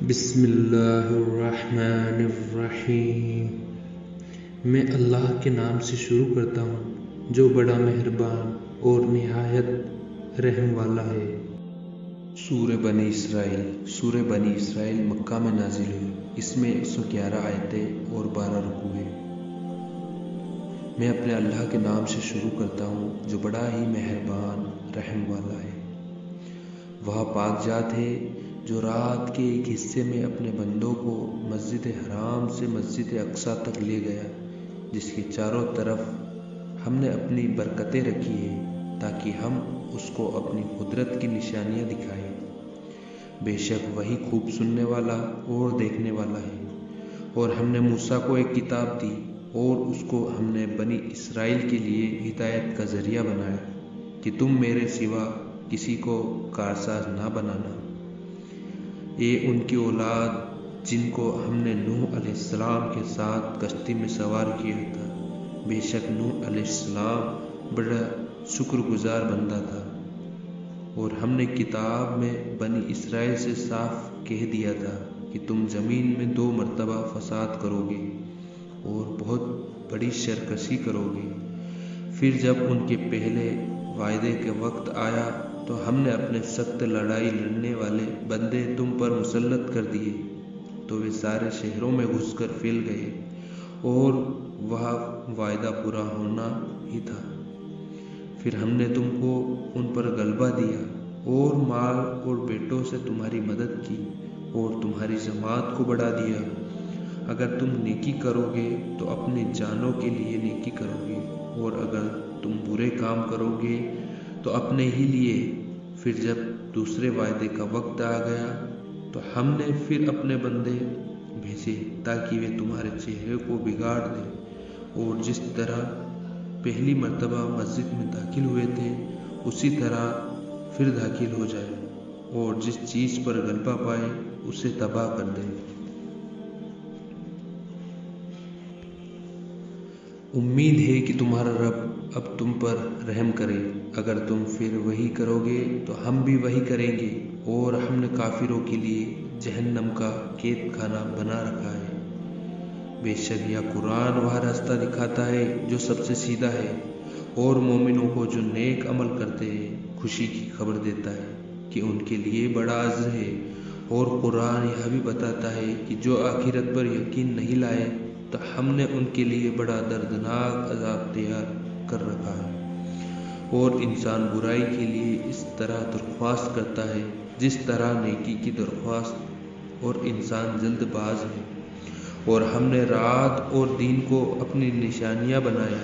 بسم اللہ الرحمن الرحیم۔ میں اللہ کے نام سے شروع کرتا ہوں جو بڑا مہربان اور نہایت رحم والا ہے۔ سورہ بنی اسرائیل مکہ میں نازل ہوئی۔ اس میں 111 آیتیں اور 12 رکوع ہیں۔ میں اپنے اللہ کے نام سے شروع کرتا ہوں جو بڑا ہی مہربان رحم والا ہے۔ وہ پاک ذات ہے جو رات کے ایک حصے میں اپنے بندوں کو مسجد حرام سے مسجد اقصی تک لے گیا، جس کے چاروں طرف ہم نے اپنی برکتیں رکھی ہیں تاکہ ہم اس کو اپنی قدرت کی نشانیاں دکھائیں۔ بے شک وہی خوب سننے والا اور دیکھنے والا ہے۔ اور ہم نے موسیٰ کو ایک کتاب دی اور اس کو ہم نے بنی اسرائیل کے لیے ہدایت کا ذریعہ بنایا کہ تم میرے سوا کسی کو کارساز نہ بنانا۔ یہ ان کی اولاد جن کو ہم نے نوح علیہ السلام کے ساتھ کشتی میں سوار کیا تھا، بے شک نوح علیہ السلام بڑا شکر گزار بندہ تھا۔ اور ہم نے کتاب میں بنی اسرائیل سے صاف کہہ دیا تھا کہ تم زمین میں 2 مرتبہ فساد کرو گے اور بہت بڑی سرکشی کرو گے۔ پھر جب ان کے پہلے وعدے کا وقت آیا تو ہم نے اپنے سخت لڑائی لڑنے والے بندے تم پر مسلط کر دیے، تو وہ سارے شہروں میں گھس کر پھیل گئے اور وہاں وعدہ پورا ہونا ہی تھا۔ پھر ہم نے تم کو ان پر غلبہ دیا اور مال اور بیٹوں سے تمہاری مدد کی اور تمہاری جماعت کو بڑھا دیا۔ اگر تم نیکی کرو گے تو اپنی جانوں کے لیے نیکی کرو گے، اور اگر تم برے کام کرو گے تو اپنے ہی لیے۔ پھر جب دوسرے وعدے کا وقت آ گیا تو ہم نے پھر اپنے بندے بھیجے تاکہ وہ تمہارے چہرے کو بگاڑ دیں، اور جس طرح پہلی مرتبہ مسجد میں داخل ہوئے تھے اسی طرح پھر داخل ہو جائے، اور جس چیز پر غلبہ پائے اسے تباہ کر دیں۔ امید ہے کہ تمہارا رب اب تم پر رحم کرے۔ اگر تم پھر وہی کرو گے تو ہم بھی وہی کریں گے، اور ہم نے کافروں کے لیے جہنم کا قید خانہ بنا رکھا ہے۔ بے شک یہ قرآن وہ راستہ دکھاتا ہے جو سب سے سیدھا ہے، اور مومنوں کو جو نیک عمل کرتے ہیں خوشی کی خبر دیتا ہے کہ ان کے لیے بڑا اجر ہے۔ اور قرآن یہ بھی بتاتا ہے کہ جو آخرت پر یقین نہیں لائے تو ہم نے ان کے لیے بڑا دردناک عذاب تیار کر رکھا ہے۔ اور انسان برائی کے لیے اس طرح درخواست کرتا ہے جس طرح نیکی کی درخواست، اور انسان جلد باز ہے۔ اور ہم نے رات اور دن کو اپنی نشانیاں بنایا،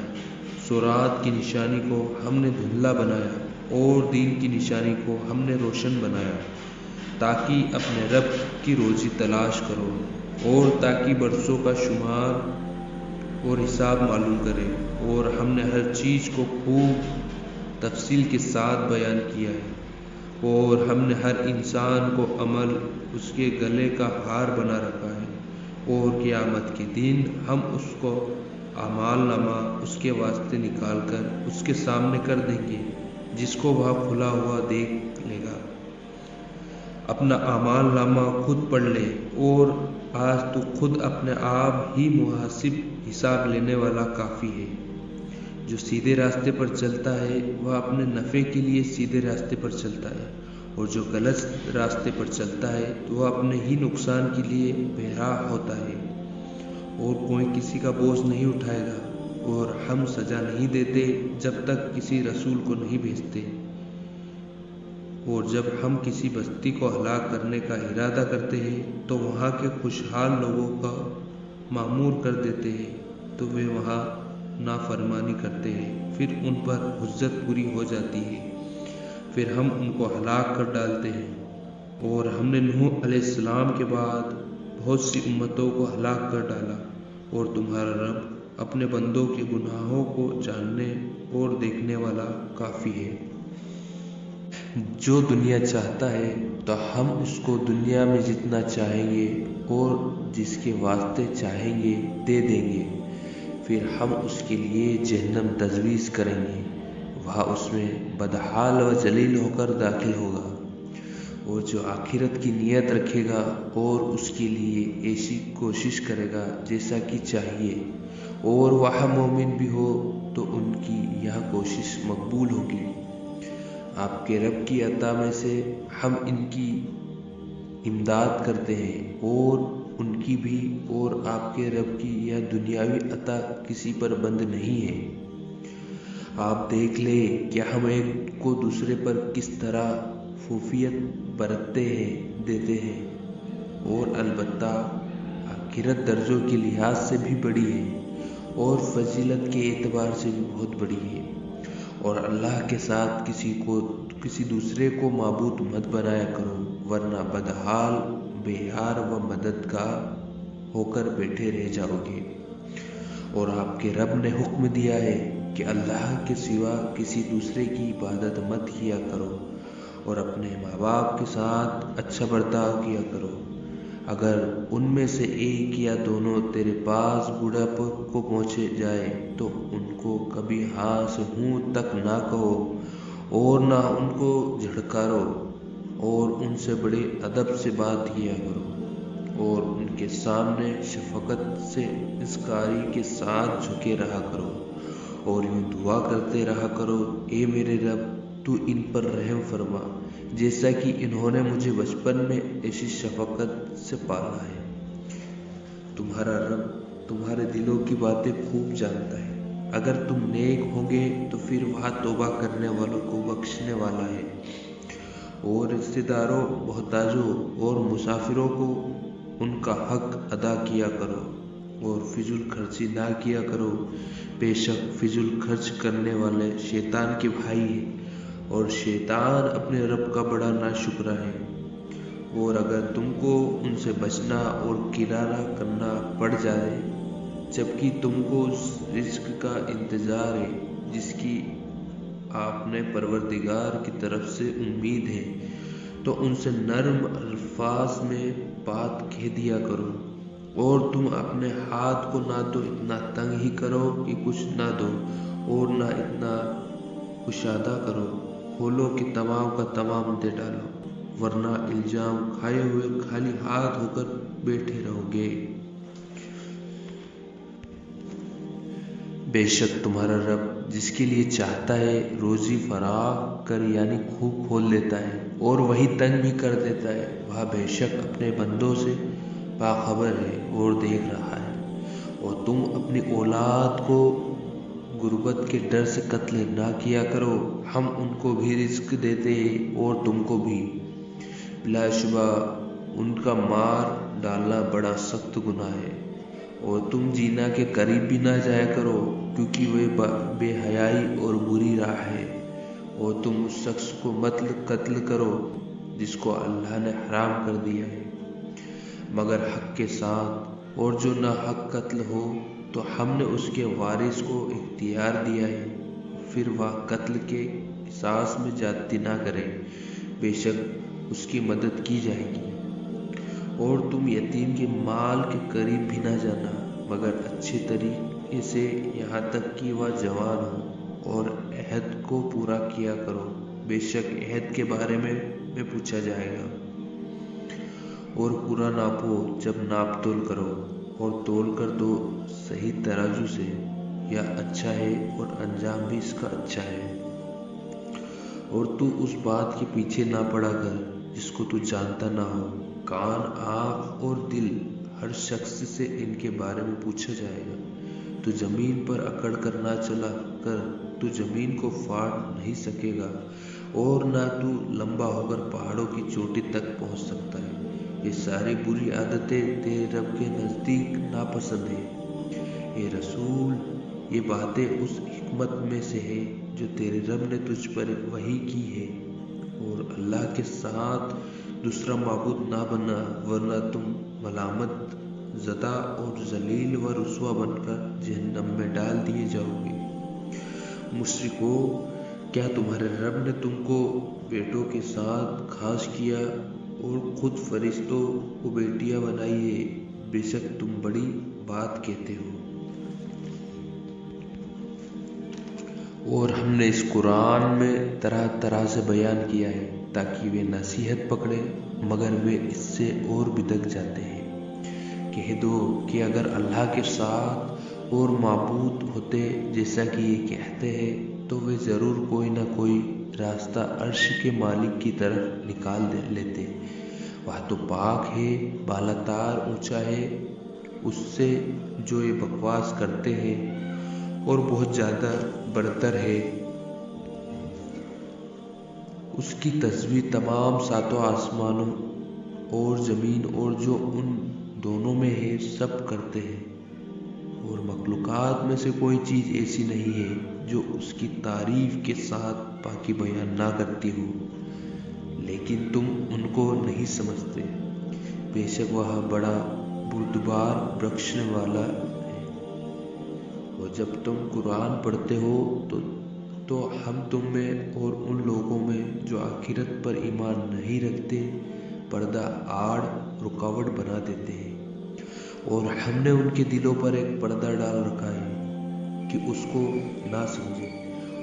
سو رات کی نشانی کو ہم نے دھندلا بنایا اور دن کی نشانی کو ہم نے روشن بنایا، تاکہ اپنے رب کی روزی تلاش کرو، اور تاکہ برسوں کا شمار اور حساب معلوم کرے۔ اور ہم نے ہر چیز کو خوب تفصیل کے ساتھ بیان کیا ہے، اور ہم نے ہر انسان کو عمل اس کے گلے کا ہار بنا رکھا ہے، اور قیامت کے دن ہم اس کو اعمال نامہ اس کے واسطے نکال کر اس کے سامنے کر دیں گے، جس کو وہ کھلا ہوا دیکھ لے گا۔ اپنا اعمال نامہ خود پڑھ لے، اور آج تو خود اپنے آپ ہی محاسب حساب لینے والا کافی ہے۔ جو سیدھے راستے پر چلتا ہے وہ اپنے نفع کے لیے سیدھے راستے پر چلتا ہے، اور جو غلط راستے پر چلتا ہے تو وہ اپنے ہی نقصان کے لیے بہرا ہوتا ہے۔ اور کوئی کسی کا بوجھ نہیں اٹھائے گا، اور ہم سزا نہیں دیتے جب تک کسی رسول کو نہیں بھیجتے۔ اور جب ہم کسی بستی کو ہلاک کرنے کا ارادہ کرتے ہیں تو وہاں کے خوشحال لوگوں کو معمور کر دیتے ہیں، تو وہ وہاں نافرمانی کرتے ہیں، پھر ان پر حجت پوری ہو جاتی ہے، پھر ہم ان کو ہلاک کر ڈالتے ہیں۔ اور ہم نے نوح علیہ السلام کے بعد بہت سی امتوں کو ہلاک کر ڈالا، اور تمہارا رب اپنے بندوں کے گناہوں کو جاننے اور دیکھنے والا کافی ہے۔ جو دنیا چاہتا ہے تو ہم اس کو دنیا میں جتنا چاہیں گے اور جس کے واسطے چاہیں گے دے دیں گے، پھر ہم اس کے لیے جہنم تجویز کریں گے، وہاں اس میں بدحال و ذلیل ہو کر داخل ہوگا۔ اور جو آخرت کی نیت رکھے گا اور اس کے لیے ایسی کوشش کرے گا جیسا کہ چاہیے اور وہ مومن بھی ہو تو ان کی یہ کوشش مقبول ہوگی۔ آپ کے رب کی عطا میں سے ہم ان کی امداد کرتے ہیں اور ان کی بھی، اور آپ کے رب کی یہ دنیاوی عطا کسی پر بند نہیں ہے۔ آپ دیکھ لیں کہ ہم ایک کو دوسرے پر کس طرح فوقیت برتتے ہیں دیتے ہیں، اور البتہ آخرت درجوں کے لحاظ سے بھی بڑی ہے اور فضیلت کے اعتبار سے بھی بہت بڑی ہے۔ اور اللہ کے ساتھ کسی دوسرے کو معبود مت بنایا کرو، ورنہ بدحال بے یار و مددگار ہو کر بیٹھے رہ جاؤ گے۔ اور آپ کے رب نے حکم دیا ہے کہ اللہ کے سوا کسی دوسرے کی عبادت مت کیا کرو اور اپنے ماں باپ کے ساتھ اچھا برتاؤ کیا کرو۔ اگر ان میں سے ایک یا دونوں تیرے پاس بوڑھاپے کو پہنچے جائے تو ان کو کبھی ہاں سے ہوں تک نہ کہو اور نہ ان کو جھڑکارو، اور ان سے بڑے ادب سے بات کیا کرو اور ان کے سامنے شفقت سے اذکاری کے ساتھ جھکے رہا کرو اور یوں دعا کرتے رہا کرو، اے میرے رب تو ان پر رحم فرما جیسا کہ انہوں نے مجھے بچپن میں ایسی شفقت سے پالا ہے۔ تمہارا رب تمہارے دلوں کی باتیں خوب جانتا ہے۔ اگر تم نیک ہوں گے تو پھر وہ توبہ کرنے والوں کو بخشنے والا ہے۔ اور رشتہ داروں، محتاجوں اور مسافروں کو ان کا حق ادا کیا کرو اور فضول خرچی نہ کیا کرو، بے شک فضول خرچ کرنے والے شیطان کے بھائی ہیں اور شیطان اپنے رب کا بڑا ناشکرا ہے۔ اور اگر تم کو ان سے بچنا اور کنارہ کرنا پڑ جائے جبکہ تم کو اس رزق کا انتظار ہے جس کی آپ نے پروردگار کی طرف سے امید ہے، تو ان سے نرم الفاظ میں بات کہہ دیا کرو، اور تم اپنے ہاتھ کو نہ تو اتنا تنگ ہی کرو کہ کچھ نہ دو اور نہ اتنا کشادہ کرو کھولو کہ تمام کا تمام دے ڈالو، ورنہ الزام کھائے ہوئے خالی ہاتھ ہو کر بیٹھے رہو گے۔ بے شک تمہارا رب جس کے لیے چاہتا ہے روزی فراخ کر یعنی خوب کھول دیتا ہے اور وہی تنگ بھی کر دیتا ہے، وہ بے شک اپنے بندوں سے باخبر ہے اور دیکھ رہا ہے۔ اور تم اپنی اولاد کو غربت کے ڈر سے قتل نہ کیا کرو، ہم ان کو بھی رزق دیتے ہیں اور تم کو بھی، بلا شبہ ان کا مار ڈالنا بڑا سخت گناہ ہے۔ اور تم زنا کے قریب بھی نہ جایا کرو کیونکہ وہ بے حیائی اور بری راہ ہے، اور تم اس شخص کو مت قتل کرو جس کو اللہ نے حرام کر دیا ہے مگر حق کے ساتھ، اور جو ناحق قتل ہو تو ہم نے اس کے وارث کو اختیار دیا ہے، پھر وہ قتل کے قصاص میں زیادتی نہ کرے، بے شک اس کی مدد کی جائے گی۔ اور تم یتیم کے مال کے قریب بھی نہ جانا مگر اچھے طریقے سے یہاں تک کہ وہ جوان ہو، اور عہد کو پورا کیا کرو، بے شک عہد کے بارے میں پوچھا جائے گا۔ اور پورا ناپو جب ناپ تول کرو، اور تول کر دو صحیح ترازو سے، یہ اچھا ہے اور انجام بھی اس کا اچھا ہے۔ اور تو اس بات کے پیچھے نہ پڑا کر جس کو تو جانتا نہ ہو، کان، آنکھ اور دل، ہر شخص سے ان کے بارے میں پوچھا جائے گا۔ تو زمین پر اکڑ کر نہ چلا کر، تو زمین کو پھاڑ نہیں سکے گا، اور نہ تو لمبا ہو کر پہاڑوں کی چوٹی تک پہنچ سکتا ہے۔ یہ ساری بری عادتیں تیرے رب کے نزدیک ناپسند ہیں۔ اے رسول، یہ باتیں اس حکمت میں سے ہے جو تیرے رب نے تجھ پر وحی کی ہے، اور اللہ کے ساتھ دوسرا معبود نہ بنا ورنہ تم ملامت زدہ اور ذلیل و رسوا بن کر جہنم میں ڈال دیے جاؤ گے۔ مشرکو، کیا تمہارے رب نے تم کو بیٹوں کے ساتھ خاص کیا اور خود فرشتوں کو بیٹیاں بنائی ہے؟ بے شک تم بڑی بات کہتے ہو۔ اور ہم نے اس قرآن میں طرح طرح سے بیان کیا ہے تاکہ وہ نصیحت پکڑے، مگر وہ اس سے اور بھٹک جاتے ہیں۔ کہہ دو کہ اگر اللہ کے ساتھ اور معبود ہوتے جیسا کہ یہ کہتے ہیں تو وہ ضرور کوئی نہ کوئی راستہ عرش کے مالک کی طرف نکال لیتے۔ وہ تو پاک ہے، بالاتار اونچا ہے اس سے جو یہ بکواس کرتے ہیں، اور بہت زیادہ برتر ہے۔ اس کی تسبیح تمام ساتوں آسمانوں اور زمین اور جو ان دونوں میں ہے سب کرتے ہیں، اور مخلوقات میں سے کوئی چیز ایسی نہیں ہے جو اس کی تعریف کے ساتھ پاکی بیان نہ کرتی ہو، لیکن تم ان کو نہیں سمجھتے۔ بے شک وہ بڑا بردبار بخشنے والا ہے۔ اور جب تم قرآن پڑھتے ہو تو ہم تم میں اور ان لوگوں میں جو آخرت پر ایمان نہیں رکھتے پردہ آڑ رکاوٹ بنا دیتے ہیں، اور ہم نے ان کے دلوں پر ایک پردہ ڈال رکھا ہے کہ اس کو نہ سمجھے،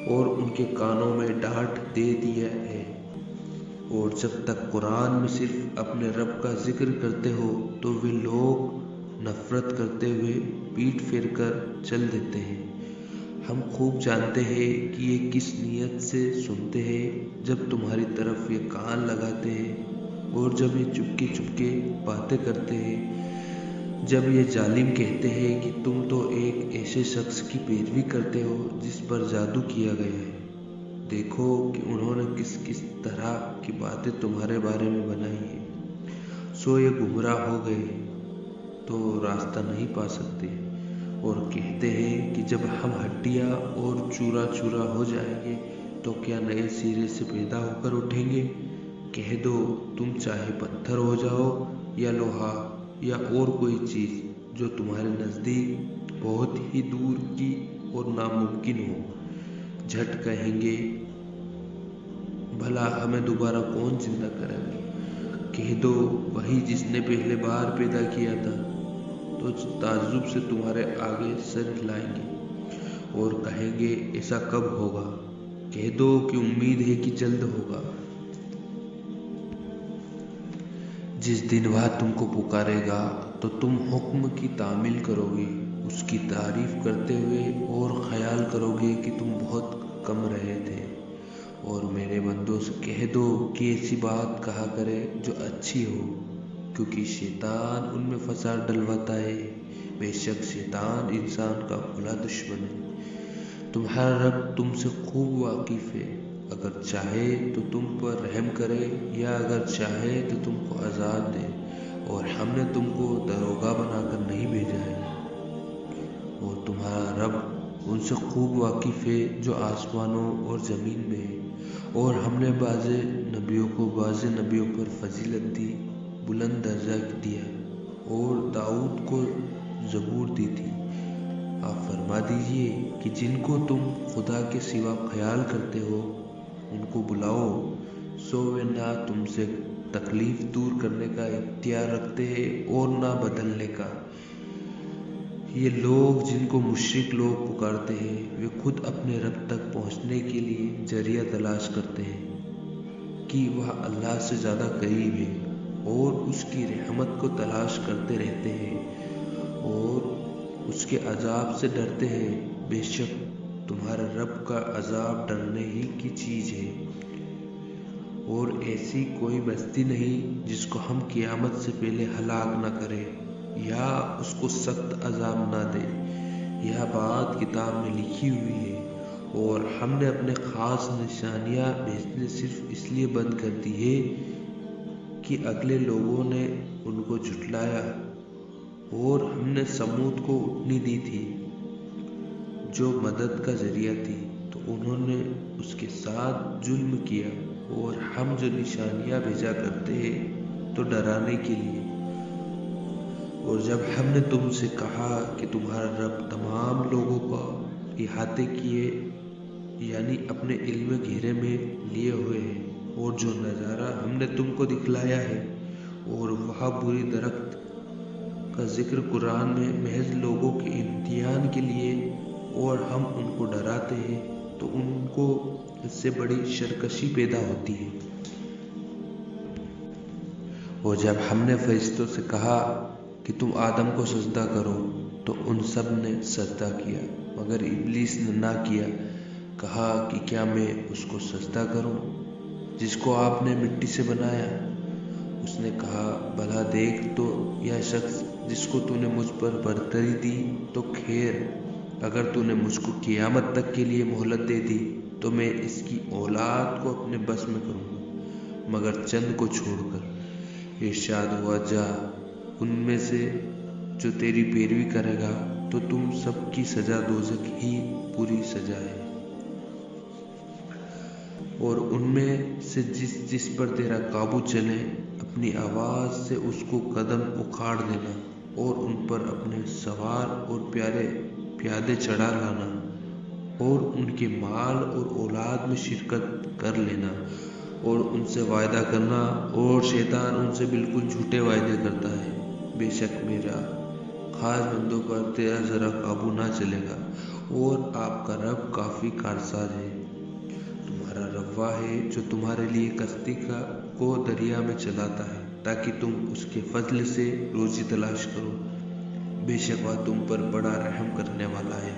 اور ان کے کانوں میں ڈانٹ دے دیا ہے۔ اور جب تک قرآن میں صرف اپنے رب کا ذکر کرتے ہو تو وہ لوگ نفرت کرتے ہوئے پیٹ پھیر کر چل دیتے ہیں۔ ہم خوب جانتے ہیں کہ یہ کس نیت سے سنتے ہیں، جب تمہاری طرف یہ کان لگاتے ہیں اور جب یہ چپکے چپکے باتیں کرتے ہیں، جب یہ ظالم کہتے ہیں کہ تم تو ایک ایسے شخص کی پیروی کرتے ہو جس پر جادو کیا گیا ہے۔ دیکھو کہ انہوں نے کس کس طرح کی باتیں تمہارے بارے میں بنائی ہیں، سو یہ گمراہ ہو گئے تو راستہ نہیں پا سکتے، اور کہتے ہیں کہ جب ہم ہڈیاں اور چورا چورا ہو جائیں گے تو کیا نئے سرے سے پیدا ہو کر اٹھیں گے؟ کہہ دو تم چاہے پتھر ہو جاؤ یا لوہا یا اور کوئی چیز جو تمہارے نزدیک بہت ہی دور کی اور ناممکن ہو، جھٹ کہیں گے بھلا ہمیں دوبارہ کون زندہ کرے گا؟ کہہ دو وہی جس نے پہلے بار پیدا کیا تھا، تو تعجب سے تمہارے آگے سر ہلائیں گے اور کہیں گے ایسا کب ہوگا؟ کہہ دو کہ امید ہے کہ جلد ہوگا۔ جس دن وہ تم کو پکارے گا تو تم حکم کی تعمیل کرو گے، اس کی تعریف کرتے ہوئے، اور خیال کرو گے کہ تم بہت کم رہے تھے۔ اور میرے بندوں سے کہہ دو کہ ایسی بات کہا کرے جو اچھی ہو، کیونکہ شیطان ان میں فساد ڈلواتا ہے۔ بے شک شیطان انسان کا کھلا دشمن ہے۔ تمہارا رب تم سے خوب واقف ہے، اگر چاہے تو تم پر رحم کرے یا اگر چاہے تو تم کو عذاب دے، اور ہم نے تم کو داروغہ بنا کر نہیں بھیجا ہے۔ اور تمہارا رب ان سے خوب واقف ہے جو آسمانوں اور زمین میں ہے۔ اور ہم نے بعض نبیوں کو بعض نبیوں پر فضیلت دی، بلند درجہ دیا، اور داؤد کو زبور دی تھی۔ آپ فرما دیجئے کہ جن کو تم خدا کے سوا خیال کرتے ہو ان کو بلاؤ، سو وہ نہ تم سے تکلیف دور کرنے کا اختیار رکھتے ہیں اور نہ بدلنے کا۔ یہ لوگ جن کو مشرک لوگ پکارتے ہیں وہ خود اپنے رب تک پہنچنے کے لیے ذریعہ تلاش کرتے ہیں کہ وہ اللہ سے زیادہ قریب ہے، اور اس کی رحمت کو تلاش کرتے رہتے ہیں اور اس کے عذاب سے ڈرتے ہیں۔ بے شک تمہارے رب کا عذاب ڈرنے ہی کی چیز ہے، اور ایسی کوئی بستی نہیں جس کو ہم قیامت سے پہلے ہلاک نہ کریں یا اس کو سخت عذاب نہ دے۔ یہ بات کتاب میں لکھی ہوئی ہے، اور ہم نے اپنے خاص نشانیاں بھیجنے صرف اس لیے بند کر دی ہے کہ اگلے لوگوں نے ان کو جھٹلایا، اور ہم نے سمود کو اٹھنی دی تھی جو مدد کا ذریعہ تھی، تو انہوں نے اس کے ساتھ ظلم کیا۔ اور ہم جو نشانیاں بھیجا کرتے ہیں تو ڈرانے کے لیے۔ اور جب ہم نے تم سے کہا کہ تمہارا رب تمام لوگوں کو احاطے کیے، یعنی اپنے علم گھیرے میں لیے ہوئے ہے، اور جو نظارہ ہم نے تم کو دکھلایا ہے، اور وہ بری درخت کا ذکر قرآن میں محض لوگوں کے امتحان کے لیے، اور ہم ان کو ڈراتے ہیں تو ان کو اس سے بڑی سرکشی پیدا ہوتی ہے۔ اور جب ہم نے فرشتوں سے کہا کہ تم آدم کو سجدہ کرو تو ان سب نے سجدہ کیا مگر ابلیس نے نہ کیا، کہا کہ کیا میں اس کو سجدہ کروں جس کو آپ نے مٹی سے بنایا؟ اس نے کہا بھلا دیکھ تو یہ شخص جس کو تو نے مجھ پر برتری دی تو خیر، اگر تو نے مجھ کو قیامت تک کے لیے مہلت دے دی تو میں اس کی اولاد کو اپنے بس میں کروں گا مگر چند کو چھوڑ کر۔ ارشاد ہوا جا ان میں سے جو تیری پیروی کرے گا تو تم سب کی سزا دوزخ ہی پوری سزا ہے، اور ان میں سے جس پر تیرا قابو چلے اپنی آواز سے اس کو قدم اکھاڑ دینا اور ان پر اپنے سوار اور پیادے چڑھا لانا اور ان کے مال اور اولاد میں شرکت کر لینا اور ان سے وعدہ کرنا، اور شیطان ان سے بالکل جھوٹے وعدے کرتا ہے۔ بے شک میرا خاص بندوں پر تیرا ذرا قابو نہ چلے گا، اور آپ کا رب کافی کارساز ہے۔ تمہارا رب وہ ہے جو تمہارے لیے کشتی کو دریا میں چلاتا ہے تاکہ تم اس کے فضل سے روزی تلاش کرو، بے شک وہ تم پر بڑا رحم کرنے والا ہے۔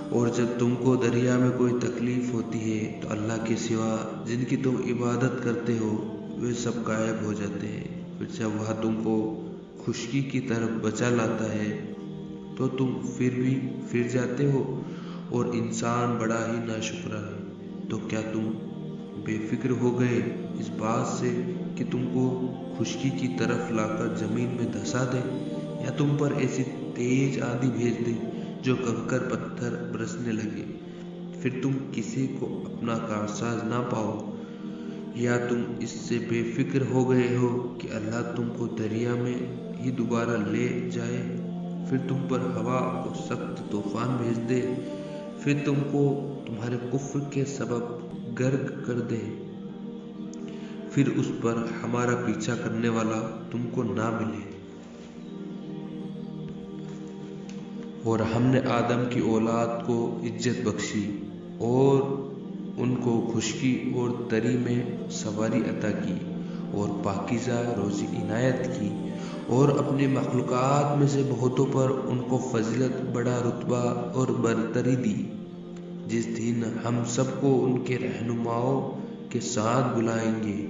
اور جب تم کو دریا میں کوئی تکلیف ہوتی ہے تو اللہ کے سوا جن کی تم عبادت کرتے ہو وہ سب غائب ہو جاتے ہیں، پھر جب وہ تم کو خشکی کی طرف بچا لاتا ہے تو تم پھر جاتے ہو، اور انسان بڑا ہی ناشکرا ہے۔ تو کیا تم بے فکر ہو گئے اس بات سے کہ تم کو خشکی کی طرف لا کر زمین میں دھسا دے، یا تم پر ایسی تیز آندھی بھیج دے جو کنکر پتھر برسنے لگے، پھر تم کسی کو اپنا کارساز نہ پاؤ؟ یا تم اس سے بے فکر ہو گئے ہو کہ اللہ تم کو دریا میں ہی دوبارہ لے جائے، پھر تم پر ہوا اور سخت طوفان بھیج دے، پھر تم کو تمہارے کفر کے سبب غرق کر دے، پھر اس پر ہمارا پیچھا کرنے والا تم کو نہ ملے؟ اور ہم نے آدم کی اولاد کو عزت بخشی اور ان کو خشکی اور تری میں سواری عطا کی اور پاکیزہ روزی عنایت کی، اور اپنی مخلوقات میں سے بہتوں پر ان کو فضیلت، بڑا رتبہ اور برتری دی۔ جس دن ہم سب کو ان کے رہنماؤں کے ساتھ بلائیں گے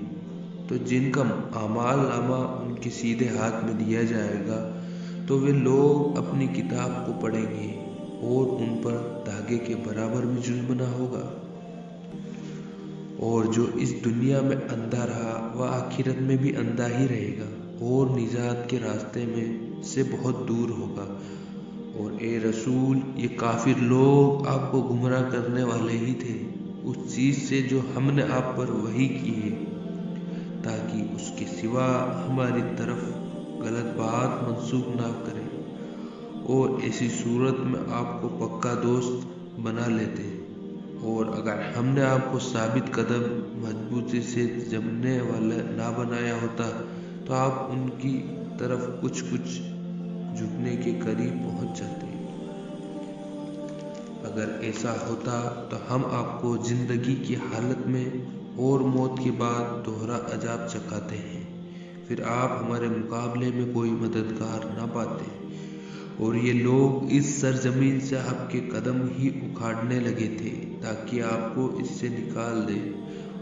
تو جن کا اعمال نامہ ان کے سیدھے ہاتھ میں دیا جائے گا تو وہ لوگ اپنی کتاب کو پڑھیں گے اور ان پر دھاگے کے برابر بھی ظلم نہ ہوگا۔ اور جو اس دنیا میں اندھا رہا وہ آخرت میں بھی اندھا ہی رہے گا اور نجات کے راستے میں سے بہت دور ہوگا۔ اور اے رسول، یہ کافر لوگ آپ کو گمراہ کرنے والے ہی تھے اس چیز سے جو ہم نے آپ پر وحی کی ہے، تاکہ اس کے سوا ہماری طرف غلط بات منسوخ نہ کرے، اور ایسی صورت میں آپ کو پکا دوست بنا لیتے۔ اور اگر ہم نے آپ کو ثابت قدم، مضبوطی سے جمنے والا نہ بنایا ہوتا تو آپ ان کی طرف کچھ جھکنے کے قریب پہنچ جاتے۔ اگر ایسا ہوتا تو ہم آپ کو زندگی کی حالت میں اور موت کے بعد دوہرا عذاب چکھاتے ہیں، پھر آپ ہمارے مقابلے میں کوئی مددگار نہ پاتے۔ اور یہ لوگ اس سرزمین سے آپ کے قدم ہی اکھاڑنے لگے تھے تاکہ آپ کو اس سے نکال دے،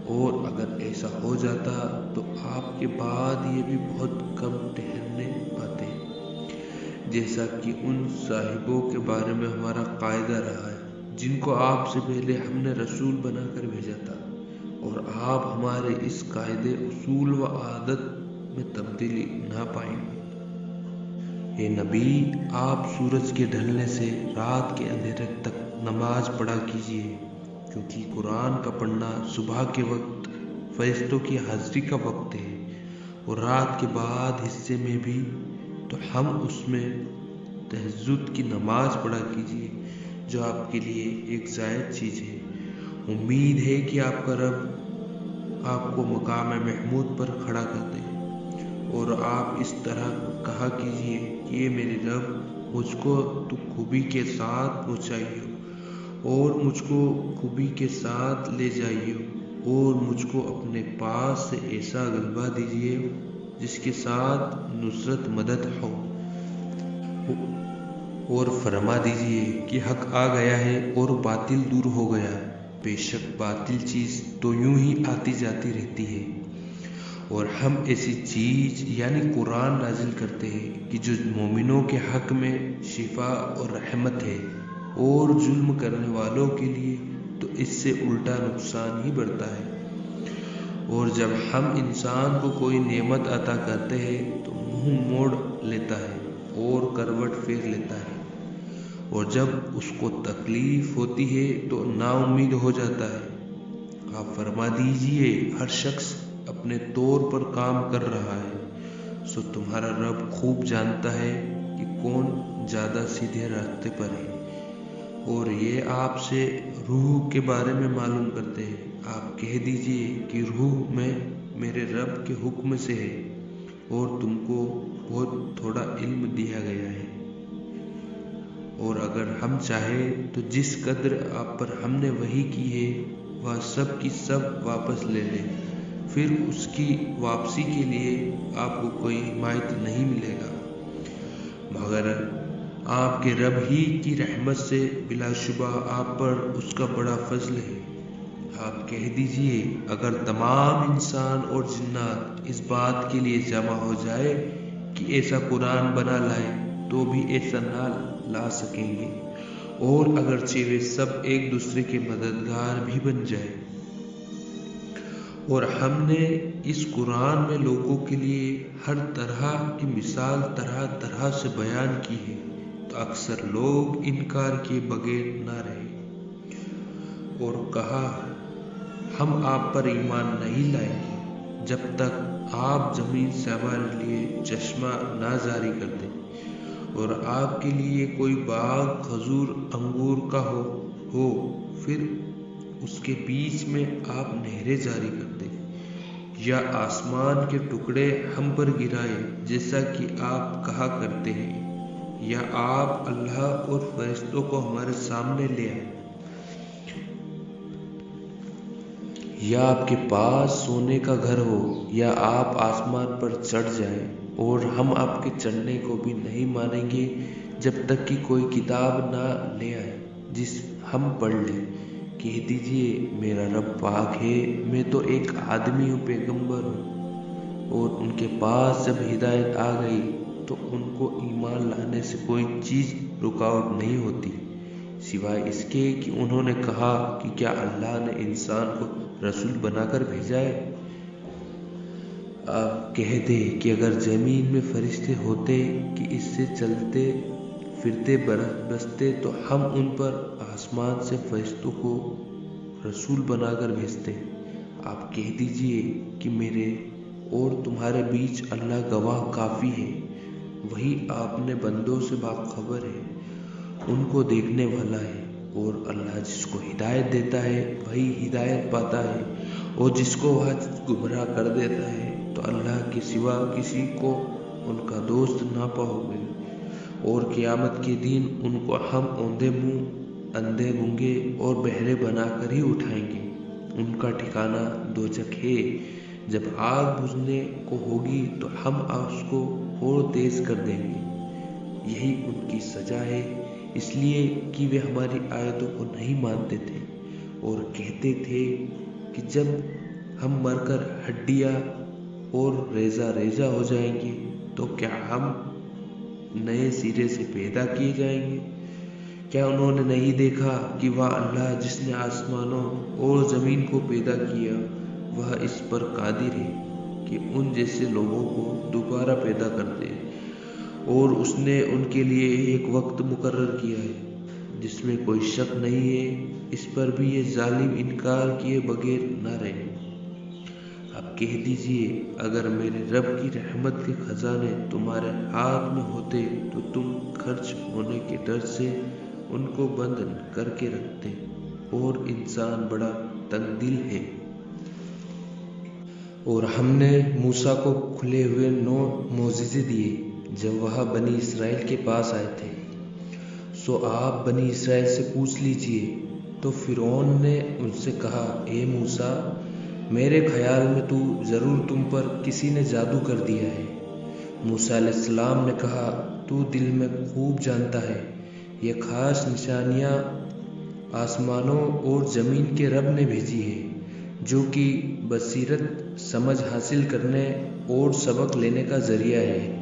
اور اگر ایسا ہو جاتا تو آپ کے بعد یہ بھی بہت کم ٹھہرنے پاتے، جیسا کہ ان صاحبوں کے بارے میں ہمارا قاعدہ رہا ہے جن کو آپ سے پہلے ہم نے رسول بنا کر بھیجا تھا، اور آپ ہمارے اس قاعدے، اصول و عادت میں تبدیلی نہ پائیں گے۔ اے نبی، آپ سورج کے ڈھلنے سے رات کے اندھیرے تک نماز پڑھا کیجیے، کیونکہ قرآن کا پڑھنا صبح کے وقت فرشتوں کی حاضری کا وقت ہے، اور رات کے بعد حصے میں بھی، تو ہم اس میں تہجد کی نماز پڑھا کیجیے جو آپ کے لیے ایک زائد چیز ہے۔ امید ہے کہ آپ کا رب آپ کو مقام محمود پر کھڑا کر دے، اور آپ اس طرح کہا کیجیے کہ اے میرے رب، مجھ کو تو خوبی کے ساتھ پہنچائیے اور مجھ کو خوبی کے ساتھ لے جائیے، اور مجھ کو اپنے پاس سے ایسا غلبہ دیجیے جس کے ساتھ نصرت مدد ہو، اور فرما دیجئے کہ حق آ گیا ہے اور باطل دور ہو گیا۔ بے شک باطل چیز تو یوں ہی آتی جاتی رہتی ہے، اور ہم ایسی چیز یعنی قرآن نازل کرتے ہیں کہ جو مومنوں کے حق میں شفا اور رحمت ہے، اور ظلم کرنے والوں کے لیے تو اس سے الٹا نقصان ہی بڑھتا ہے۔ اور جب ہم انسان کو کوئی نعمت عطا کرتے ہیں تو منہ موڑ لیتا ہے اور کروٹ پھیر لیتا ہے، اور جب اس کو تکلیف ہوتی ہے تو نا امید ہو جاتا ہے۔ آپ فرما دیجئے ہر شخص اپنے طور پر کام کر رہا ہے، سو تمہارا رب خوب جانتا ہے کہ کون زیادہ سیدھے راستے پر ہے۔ اور یہ آپ سے روح کے بارے میں معلوم کرتے ہیں، آپ کہہ دیجئے کہ روح میں میرے رب کے حکم سے ہے، اور تم کو بہت تھوڑا علم دیا گیا ہے، اور اگر ہم چاہیں تو جس قدر آپ پر ہم نے وحی کی ہے وہ سب کی سب واپس لے لیں، پھر اس کی واپسی کے لیے آپ کو کوئی حمایت نہیں ملے گا مگر آپ کے رب ہی کی رحمت سے۔ بلا شبہ آپ پر اس کا بڑا فضل ہے۔ آپ کہہ دیجئے اگر تمام انسان اور جنات اس بات کے لیے جمع ہو جائے کہ ایسا قرآن بنا لائے تو بھی ایسا نہ لا سکیں گے، اور اگرچہ وہ سب ایک دوسرے کے مددگار بھی بن جائے۔ اور ہم نے اس قرآن میں لوگوں کے لیے ہر طرح کی مثال طرح طرح سے بیان کی ہے، تو اکثر لوگ انکار کیے بغیر نہ رہے، اور کہا ہم آپ پر ایمان نہیں لائیں گے جب تک آپ زمین سے ہمارے لیے چشمہ نہ جاری کر دیں، اور آپ کے لیے کوئی باغ کھجور انگور کا ہو پھر اس کے بیچ میں آپ نہریں جاری کر دیں، یا آسمان کے ٹکڑے ہم پر گرائے جیسا کہ آپ کہا کرتے ہیں، یا آپ اللہ اور فرشتوں کو ہمارے سامنے لے آئیں، یا آپ کے پاس سونے کا گھر ہو، یا آپ آسمان پر چڑھ جائیں، اور ہم آپ کے چڑھنے کو بھی نہیں مانیں گے جب تک کہ کوئی کتاب نہ لے آئے جس ہم پڑھ لیں۔ کہہ دیجئے میرا رب پاک ہے، میں تو ایک آدمی ہوں، پیغمبر ہوں، اور ان کے پاس جب ہدایت آ گئی تو ان کو ایمان لانے سے کوئی چیز رکاوٹ نہیں ہوتی، سوائے اس کے کہ انہوں نے کہا کہ کیا اللہ نے انسان کو رسول بنا کر بھیجا ہے۔ آپ کہہ دے کہ اگر زمین میں فرشتے ہوتے کہ اس سے چلتے پھرتے بستے تو ہم ان پر آسمان سے فرشتوں کو رسول بنا کر بھیجتے۔ آپ کہہ دیجئے کہ میرے اور تمہارے بیچ اللہ گواہ کافی ہے، وہی آپ نے بندوں سے باخبر ہے، ان کو دیکھنے والا ہے، اور اللہ جس کو ہدایت دیتا ہے وہی ہدایت پاتا ہے، اور جس کو وہ گمراہ کر دیتا ہے تو اللہ کے سوا کسی کو ان کا دوست نہ پاؤ گے، اور قیامت کے دن ان کو ہم اوندے منہ اندھے گونگے اور بہرے بنا کر ہی اٹھائیں گے، ان کا ٹھکانہ دوزخ ہے، جب آگ بجھنے کو ہوگی تو ہم اس کو اور تیز کر دیں گے، یہی ان کی سزا ہے، اس لیے کہ وہ ہماری آیتوں کو نہیں مانتے تھے، اور کہتے تھے کہ جب ہم مر کر ہڈیاں اور ریزہ ریزہ ہو جائیں گے تو کیا ہم نئے سرے سے پیدا کیے جائیں گے؟ کیا انہوں نے نہیں دیکھا کہ وہ اللہ جس نے آسمانوں اور زمین کو پیدا کیا وہ اس پر قادر ہے کہ ان جیسے لوگوں کو دوبارہ پیدا کر دے، اور اس نے ان کے لیے ایک وقت مقرر کیا ہے جس میں کوئی شک نہیں ہے، اس پر بھی یہ ظالم انکار کیے بغیر نہ رہے۔ آپ کہہ دیجئے اگر میرے رب کی رحمت کے خزانے تمہارے ہاتھ میں ہوتے تو تم خرچ ہونے کے ڈر سے ان کو بند کر کے رکھتے، اور انسان بڑا تنگ دل ہے۔ اور ہم نے موسیٰ کو کھلے ہوئے 9 معجزے دیے جب وہ بنی اسرائیل کے پاس آئے تھے، سو آپ بنی اسرائیل سے پوچھ لیجئے۔ تو فرعون نے ان سے کہا، اے موسیٰ، میرے خیال میں تو ضرور تم پر کسی نے جادو کر دیا ہے۔ موسیٰ علیہ السلام نے کہا، تو دل میں خوب جانتا ہے، یہ خاص نشانیاں آسمانوں اور زمین کے رب نے بھیجی ہے، جو کہ بصیرت، سمجھ حاصل کرنے اور سبق لینے کا ذریعہ ہے۔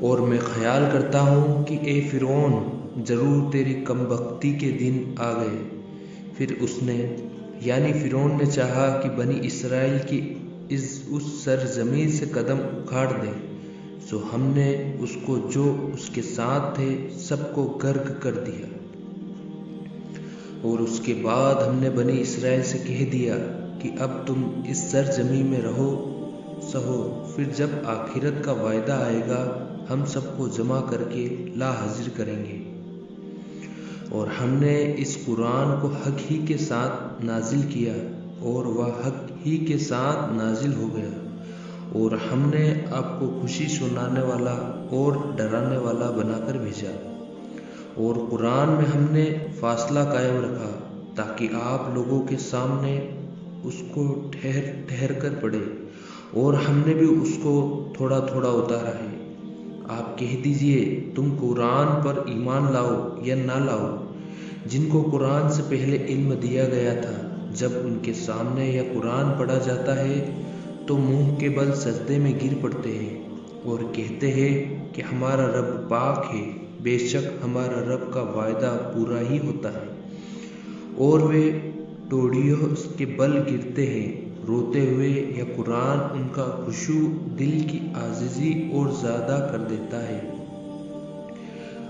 اور میں خیال کرتا ہوں کہ اے فرعون، ضرور تیری کم بختی کے دن آ گئے۔ پھر اس نے یعنی فرعون نے چاہا کہ بنی اسرائیل کی اس سرزمین سے قدم اکھاڑ دے، سو ہم نے اس کو جو اس کے ساتھ تھے سب کو غرق کر دیا۔ اور اس کے بعد ہم نے بنی اسرائیل سے کہہ دیا کہ اب تم اس سرزمین میں رہو سہو، پھر جب آخرت کا وعدہ آئے گا ہم سب کو جمع کر کے لا حاضر کریں گے۔ اور ہم نے اس قرآن کو حق ہی کے ساتھ نازل کیا اور وہ حق ہی کے ساتھ نازل ہو گیا، اور ہم نے آپ کو خوشی سنانے والا اور ڈرانے والا بنا کر بھیجا۔ اور قرآن میں ہم نے فاصلہ قائم رکھا تاکہ آپ لوگوں کے سامنے اس کو ٹھہر ٹھہر کر پڑھے، اور ہم نے بھی اس کو تھوڑا تھوڑا اتارا ہے۔ آپ کہہ دیجئے، تم قرآن پر ایمان لاؤ یا نہ لاؤ۔ جن کو قرآن سے پہلے علم دیا گیا تھا، جب ان کے سامنے یہ قرآن پڑھا جاتا ہے تو منہ کے بل سجدے میں گر پڑتے ہیں اور کہتے ہیں کہ ہمارا رب پاک ہے، بے شک ہمارا رب کا وعدہ پورا ہی ہوتا ہے۔ اور وہ ٹوڑیوں کے بل گرتے ہیں روتے ہوئے۔ یہ قرآن ان کا خشوع، دل کی عاجزی اور زیادہ کر دیتا ہے۔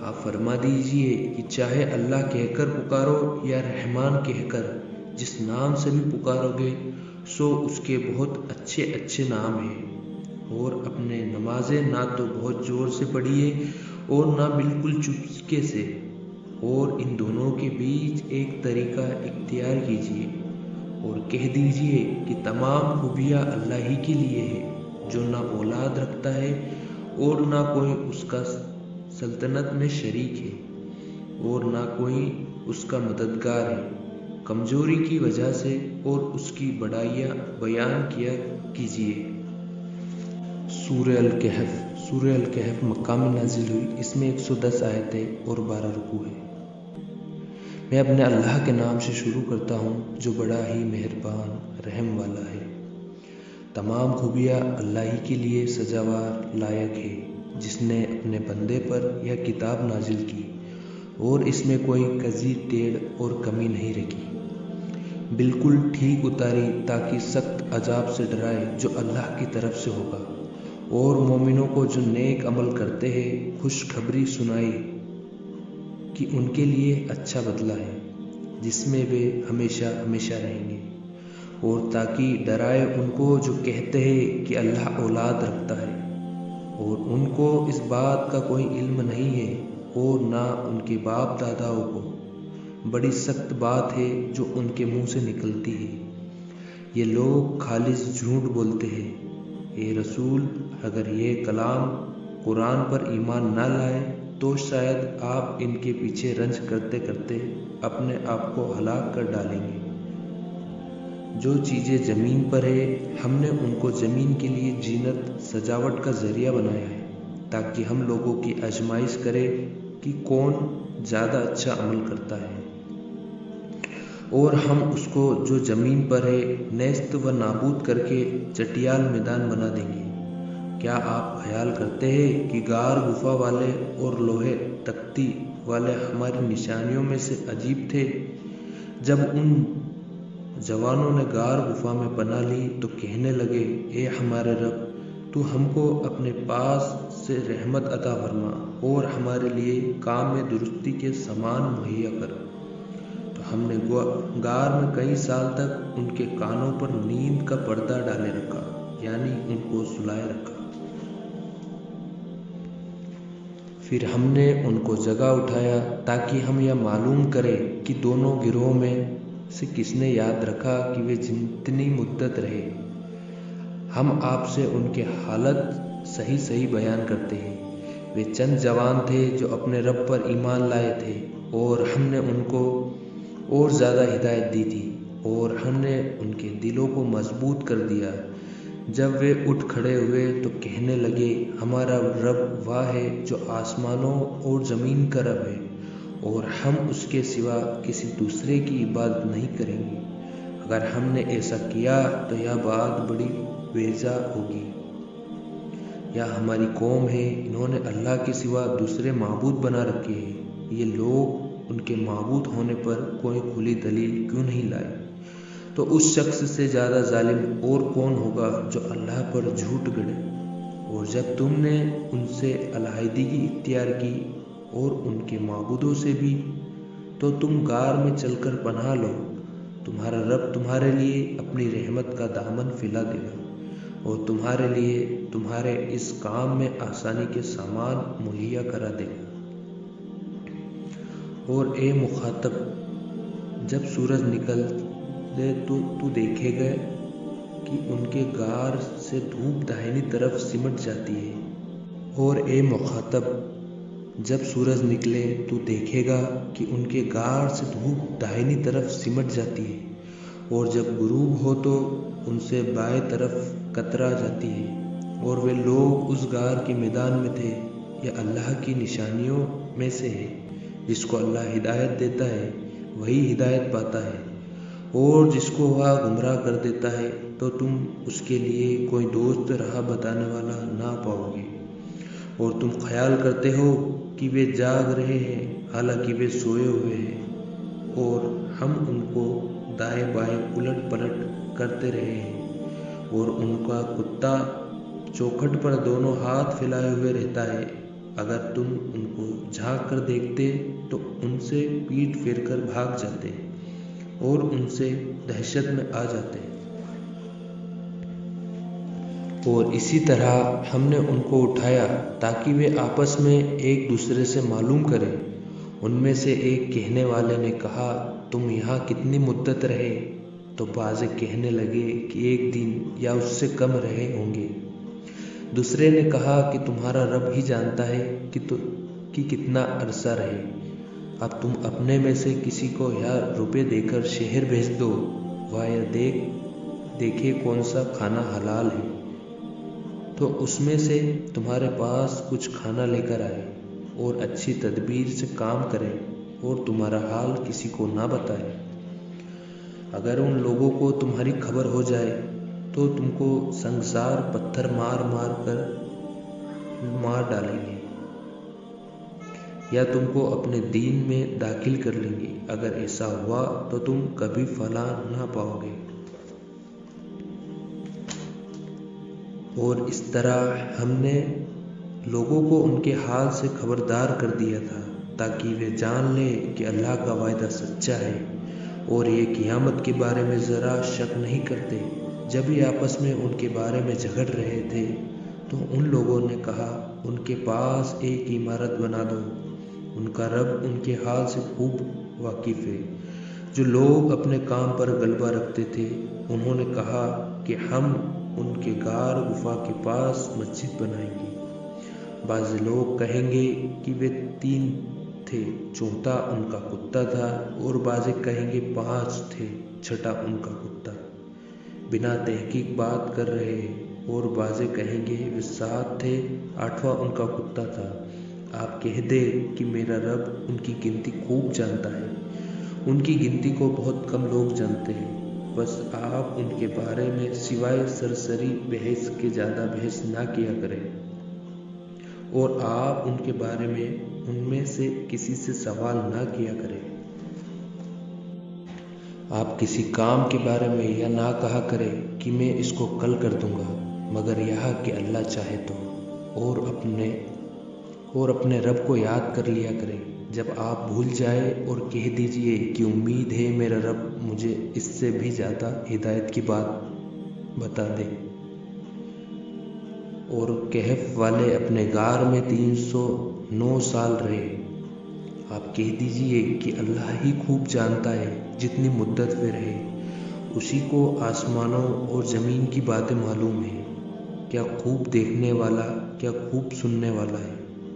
آپ فرما دیجئے کہ چاہے اللہ کہہ کر پکارو یا رحمان کہہ کر، جس نام سے بھی پکارو گے سو اس کے بہت اچھے اچھے نام ہیں۔ اور اپنے نمازیں نہ تو بہت زور سے پڑھیے اور نہ بالکل چپکے سے، اور ان دونوں کے بیچ ایک طریقہ اختیار کیجیے، اور کہہ دیجئے کہ تمام خوبیاں اللہ ہی کے لیے ہے، جو نہ اولاد رکھتا ہے اور نہ کوئی اس کا سلطنت میں شریک ہے، اور نہ کوئی اس کا مددگار ہے۔ کمزوری کی وجہ سے اور اس کی بڑائیاں بیان کیا کیجیے۔ سورہ الکہف مکہ میں نازل ہوئی۔ اس میں 110 آیتیں اور 12 رکوع ہیں۔ میں اپنے اللہ کے نام سے شروع کرتا ہوں جو بڑا ہی مہربان رحم والا ہے۔ تمام خوبیاں اللہ ہی کے لیے سزاوار لائق ہے، جس نے اپنے بندے پر یہ کتاب نازل کی اور اس میں کوئی کزی ٹیڑھ اور کمی نہیں رکھی، بالکل ٹھیک اتاری تاکہ سخت عذاب سے ڈرائے جو اللہ کی طرف سے ہوگا، اور مومنوں کو جو نیک عمل کرتے ہیں خوشخبری سنائی کہ ان کے لیے اچھا بدلہ ہے، جس میں وہ ہمیشہ ہمیشہ رہیں گے، اور تاکہ ڈرائے ان کو جو کہتے ہیں کہ اللہ اولاد رکھتا ہے، اور ان کو اس بات کا کوئی علم نہیں ہے اور نہ ان کے باپ داداؤں کو۔ بڑی سخت بات ہے جو ان کے منہ سے نکلتی ہے۔ یہ لوگ خالص جھوٹ بولتے ہیں۔ اے رسول، اگر یہ کلام قرآن پر ایمان نہ لائے تو شاید آپ ان کے پیچھے رنج کرتے کرتے اپنے آپ کو ہلاک کر ڈالیں گے۔ جو چیزیں زمین پر ہے ہم نے ان کو زمین کے لیے زینت، سجاوٹ کا ذریعہ بنایا ہے، تاکہ ہم لوگوں کی آزمائش کرے کہ کون زیادہ اچھا عمل کرتا ہے۔ اور ہم اس کو جو زمین پر ہے نیست و نابود کر کے چٹیال میدان بنا دیں گے۔ کیا آپ خیال کرتے ہیں کہ غار گفا والے اور لوہے تختی والے ہماری نشانیوں میں سے عجیب تھے؟ جب ان جوانوں نے غار گفا میں پناہ لی تو کہنے لگے، اے ہمارے رب، تو ہم کو اپنے پاس سے رحمت عطا فرما اور ہمارے لیے کام میں درستی کے سامان مہیا کر۔ تو ہم نے غار میں کئی سال تک ان کے کانوں پر نیند کا پردہ ڈالے رکھا، یعنی ان کو سلائے رکھا۔ پھر ہم نے ان کو جگہ اٹھایا تاکہ ہم یہ معلوم کریں کہ دونوں گروہوں میں سے کس نے یاد رکھا کہ وہ جتنی مدت رہے۔ ہم آپ سے ان کے حالت صحیح صحیح بیان کرتے ہیں۔ وہ چند جوان تھے جو اپنے رب پر ایمان لائے تھے، اور ہم نے ان کو اور زیادہ ہدایت دی تھی، اور ہم نے ان کے دلوں کو مضبوط کر دیا۔ جب وہ اٹھ کھڑے ہوئے تو کہنے لگے، ہمارا رب وہ ہے جو آسمانوں اور زمین کا رب ہے، اور ہم اس کے سوا کسی دوسرے کی عبادت نہیں کریں گے۔ اگر ہم نے ایسا کیا تو یہ بات بڑی بیزار ہوگی۔ یا ہماری قوم ہے، انہوں نے اللہ کے سوا دوسرے معبود بنا رکھے ہیں، یہ لوگ ان کے معبود ہونے پر کوئی کھلی دلیل کیوں نہیں لائے؟ تو اس شخص سے زیادہ ظالم اور کون ہوگا جو اللہ پر جھوٹ گڑے؟ اور جب تم نے ان سے علیحدگی اختیار کی اور ان کے معبودوں سے بھی، تو تم غار میں چل کر پناہ لو، تمہارا رب تمہارے لیے اپنی رحمت کا دامن پھیلا دے گا اور تمہارے لیے تمہارے اس کام میں آسانی کے سامان مہیا کرا دے گا۔ اور اے مخاطب، جب سورج نکلے تو دیکھے گا کہ ان کے غار سے دھوپ داہنی طرف سمٹ جاتی ہے۔ اور اے مخاطب، جب سورج نکلے تو دیکھے گا کہ ان کے غار سے دھوپ داہنی طرف سمٹ جاتی ہے، اور جب غروب ہو تو ان سے بائیں طرف کترا جاتی ہے۔ اور وہ لوگ اس غار کے میدان میں تھے۔ یہ اللہ کی نشانیوں میں سے ہے، جس کو اللہ ہدایت دیتا ہے وہی ہدایت پاتا ہے، اور جس کو وہ گمراہ کر دیتا ہے تو تم اس کے لیے کوئی دوست راہ بتانے والا نہ پاؤ گے۔ اور تم خیال کرتے ہو کہ وہ جاگ رہے ہیں، حالانکہ وہ سوئے ہوئے ہیں، اور ہم ان کو دائیں بائیں الٹ پلٹ کرتے رہے ہیں، اور ان کا کتا چوکھٹ پر دونوں ہاتھ پھیلائے ہوئے رہتا ہے۔ اگر تم ان کو جھانک کر دیکھتے تو ان سے پیٹ پھیر کر بھاگ جاتے اور ان سے دہشت میں آ جاتے۔ اور اسی طرح ہم نے ان کو اٹھایا تاکہ وہ آپس میں ایک دوسرے سے معلوم کریں۔ ان میں سے ایک کہنے والے نے کہا، تم یہاں کتنی مدت رہے؟ تو بعض کہنے لگے کہ ایک دن یا اس سے کم رہے ہوں گے۔ دوسرے نے کہا کہ تمہارا رب ہی جانتا ہے کہ کتنا عرصہ رہے۔ اب تم اپنے میں سے کسی کو یا روپے دے کر شہر بھیج دو، وہ یہ دیکھے کون سا کھانا حلال ہے، تو اس میں سے تمہارے پاس کچھ کھانا لے کر آئے، اور اچھی تدبیر سے کام کرے اور تمہارا حال کسی کو نہ بتائے۔ اگر ان لوگوں کو تمہاری خبر ہو جائے تو تم کو سنگسار پتھر مار مار کر مار ڈالیں گے، یا تم کو اپنے دین میں داخل کر لیں گے۔ اگر ایسا ہوا تو تم کبھی فلاح نہ پاؤ گے۔ اور اس طرح ہم نے لوگوں کو ان کے حال سے خبردار کر دیا تھا تاکہ وہ جان لیں کہ اللہ کا وعدہ سچا ہے، اور یہ قیامت کے بارے میں ذرا شک نہیں کرتے۔ جب یہ آپس میں ان کے بارے میں جھگڑ رہے تھے تو ان لوگوں نے کہا، ان کے پاس ایک عمارت بنا دو، ان کا رب ان کے حال سے خوب واقف ہے۔ جو لوگ اپنے کام پر غلبہ رکھتے تھے انہوں نے کہا کہ ہم ان کے غار غفا کے پاس مسجد بنائیں گے۔ بعض لوگ کہیں گے کہ وہ 3 تھے، چوتھا ان کا کتا تھا، اور بعض کہیں گے 5 تھے، چھٹا ان کا کتا۔ بنا تحقیق بات کر رہے ہیں۔ اور بعض کہیں گے وہ 7 تھے، 8واں ان کا کتا تھا۔ آپ کہہ دیں کہ میرا رب ان کی گنتی خوب جانتا ہے، ان کی گنتی کو بہت کم لوگ جانتے ہیں۔ بس آپ ان کے بارے میں سوائے سرسری بحث کے زیادہ بحث نہ کیا کریں، اور آپ ان کے بارے میں ان میں سے کسی سے سوال نہ کیا کریں۔ آپ کسی کام کے بارے میں یہ نہ کہا کریں کہ میں اس کو کل کر دوں گا، مگر یہ کہ اللہ چاہے تو، اور اپنے رب کو یاد کر لیا کریں جب آپ بھول جائے، اور کہہ دیجئے کہ امید ہے میرا رب مجھے اس سے بھی زیادہ ہدایت کی بات بتا دے۔ اور کہف والے اپنے غار میں 309 سال رہے۔ آپ کہہ دیجئے کہ اللہ ہی خوب جانتا ہے جتنی مدت وہ رہے، اسی کو آسمانوں اور زمین کی باتیں معلوم ہیں۔ کیا خوب دیکھنے والا، کیا خوب سننے والا ہے،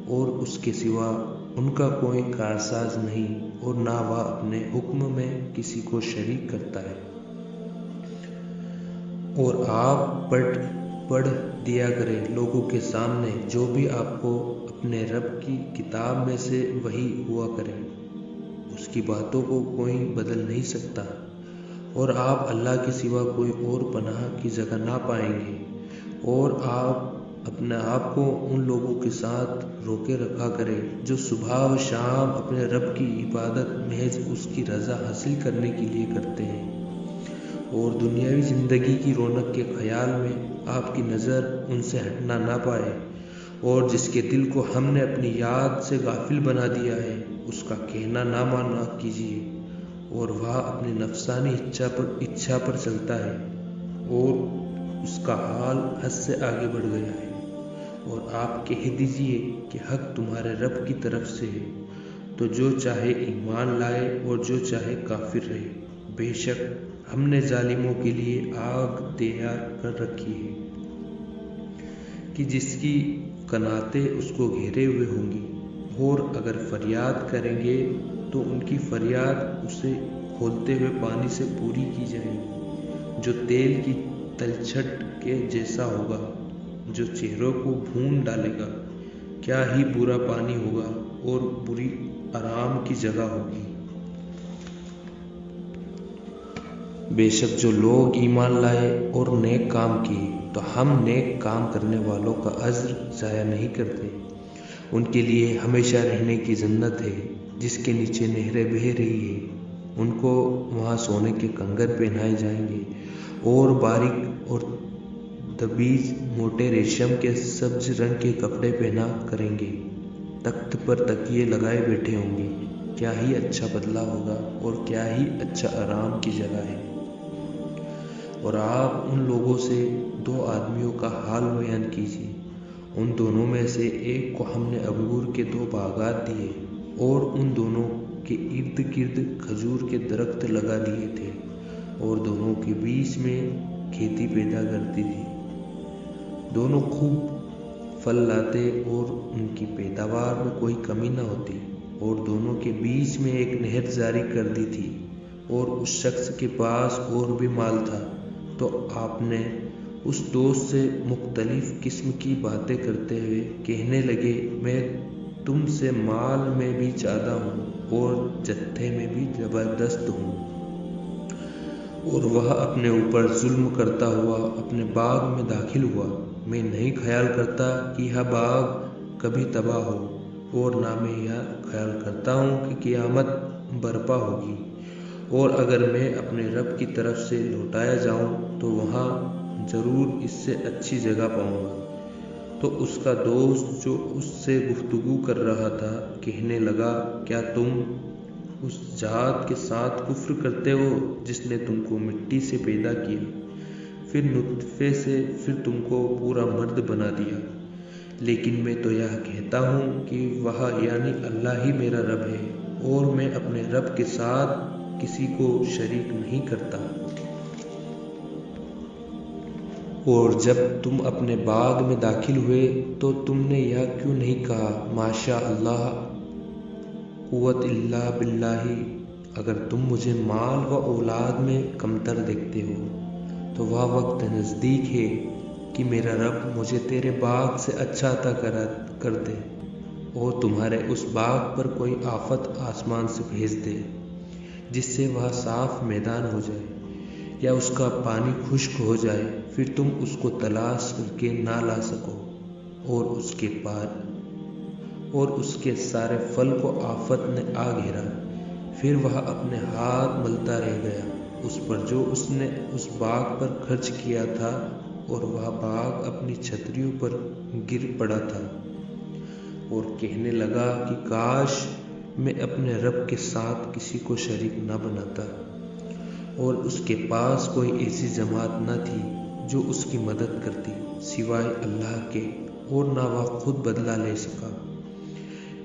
اور اس کے سوا ان کا کوئی کارساز نہیں، اور نہ وہ اپنے حکم میں کسی کو شریک کرتا ہے۔ اور آپ پڑھ دیا کریں لوگوں کے سامنے جو بھی آپ کو اپنے رب کی کتاب میں سے وحی ہوا کرے، اس کی باتوں کو کوئی بدل نہیں سکتا، اور آپ اللہ کے سوا کوئی اور پناہ کی جگہ نہ پائیں گے۔ اور آپ اپنے آپ کو ان لوگوں کے ساتھ روکے رکھا کرے جو صبح و شام اپنے رب کی عبادت محض اس کی رضا حاصل کرنے کے لیے کرتے ہیں، اور دنیاوی زندگی کی رونق کے خیال میں آپ کی نظر ان سے ہٹنا نہ پائے، اور جس کے دل کو ہم نے اپنی یاد سے غافل بنا دیا ہے اس کا کہنا نہ مانا کیجیے، اور وہ اپنی نفسانی اچھا پر چلتا ہے اور اس کا حال حد سے آگے بڑھ گیا ہے، اور آپ کہہ دیجیے کہ حق تمہارے رب کی طرف سے ہے، تو جو چاہے ایمان لائے اور جو چاہے کافر رہے، بے شک ہم نے ظالموں کے لیے آگ تیار کر رکھی ہے کہ جس کی قناتیں اس کو گھیرے ہوئے ہوں گی، اور اگر فریاد کریں گے تو ان کی فریاد اسے کھولتے ہوئے پانی سے پوری کی جائے گی جو تیل کی تلچھٹ کے جیسا ہوگا، جو چہروں کو بھون ڈالے گا۔ کیا ہی برا پانی ہوگا اور بری آرام کی جگہ ہوگی۔ بے شک جو لوگ ایمان لائے اور نیک کام کیے تو ہم نیک کام کرنے والوں کا اجر ضائع نہیں کرتے، ان کے لیے ہمیشہ رہنے کی جنت ہے جس کے نیچے نہریں بہہ رہی ہیں، ان کو وہاں سونے کے کنگن پہنائے جائیں گے اور باریک اور دبیج موٹے ریشم کے سبز رنگ کے کپڑے پہنا کریں گے، تخت پر تکیے لگائے بیٹھے ہوں گے۔ کیا ہی اچھا بدلہ ہوگا اور کیا ہی اچھا آرام کی جگہ ہے۔ اور آپ ان لوگوں سے دو آدمیوں کا حال بیان کیجیے، ان دونوں میں سے ایک کو ہم نے انگور کے 2 باغات دیے اور ان دونوں کے ارد گرد کھجور کے درخت لگا دیے تھے، اور دونوں کے بیچ میں کھیتی پیدا کرتی تھی، دونوں خوب پھل لاتے اور ان کی پیداوار میں کوئی کمی نہ ہوتی، اور دونوں کے بیچ میں ایک نہر جاری کر دی تھی، اور اس شخص کے پاس اور بھی مال تھا، تو آپ نے اس دوست سے مختلف قسم کی باتیں کرتے ہوئے کہنے لگے، میں تم سے مال میں بھی زیادہ ہوں اور جتھے میں بھی زبردست ہوں۔ اور وہ اپنے اوپر ظلم کرتا ہوا اپنے باغ میں داخل ہوا، میں نہیں خیال کرتا کہ یہ باغ کبھی تباہ ہو، اور نہ میں یہ خیال کرتا ہوں کہ قیامت برپا ہوگی، اور اگر میں اپنے رب کی طرف سے لوٹایا جاؤں تو وہاں ضرور اس سے اچھی جگہ پاؤں گا۔ تو اس کا دوست جو اس سے گفتگو کر رہا تھا کہنے لگا، کیا تم اس ذات کے ساتھ کفر کرتے ہو جس نے تم کو مٹی سے پیدا کیا، پھر نطفے سے، پھر تم کو پورا مرد بنا دیا؟ لیکن میں تو یہ کہتا ہوں کہ وہ یعنی اللہ ہی میرا رب ہے، اور میں اپنے رب کے ساتھ کسی کو شریک نہیں کرتا۔ اور جب تم اپنے باغ میں داخل ہوئے تو تم نے یہ کیوں نہیں کہا، ماشاء اللہ قوت الا باللہ؟ اگر تم مجھے مال و اولاد میں کمتر دیکھتے ہو تو وہ وقت نزدیک ہے کہ میرا رب مجھے تیرے باغ سے اچھا عطا کر دے، اور تمہارے اس باغ پر کوئی آفت آسمان سے بھیج دے جس سے وہ صاف میدان ہو جائے یا اس کا پانی خشک ہو جائے، پھر تم اس کو تلاش کر کے نہ لا سکو، اور اس کے سارے پھل کو آفت نے آ گھیرا، پھر وہ اپنے ہاتھ ملتا رہ گیا اس پر جو اس نے اس باغ پر خرچ کیا تھا، اور وہ باغ اپنی چھتریوں پر گر پڑا تھا، اور کہنے لگا کہ کاش میں اپنے رب کے ساتھ کسی کو شریک نہ بناتا، اور اس کے پاس کوئی ایسی جماعت نہ تھی جو اس کی مدد کرتی سوائے اللہ کے، اور نہ وہ خود بدلہ لے سکا۔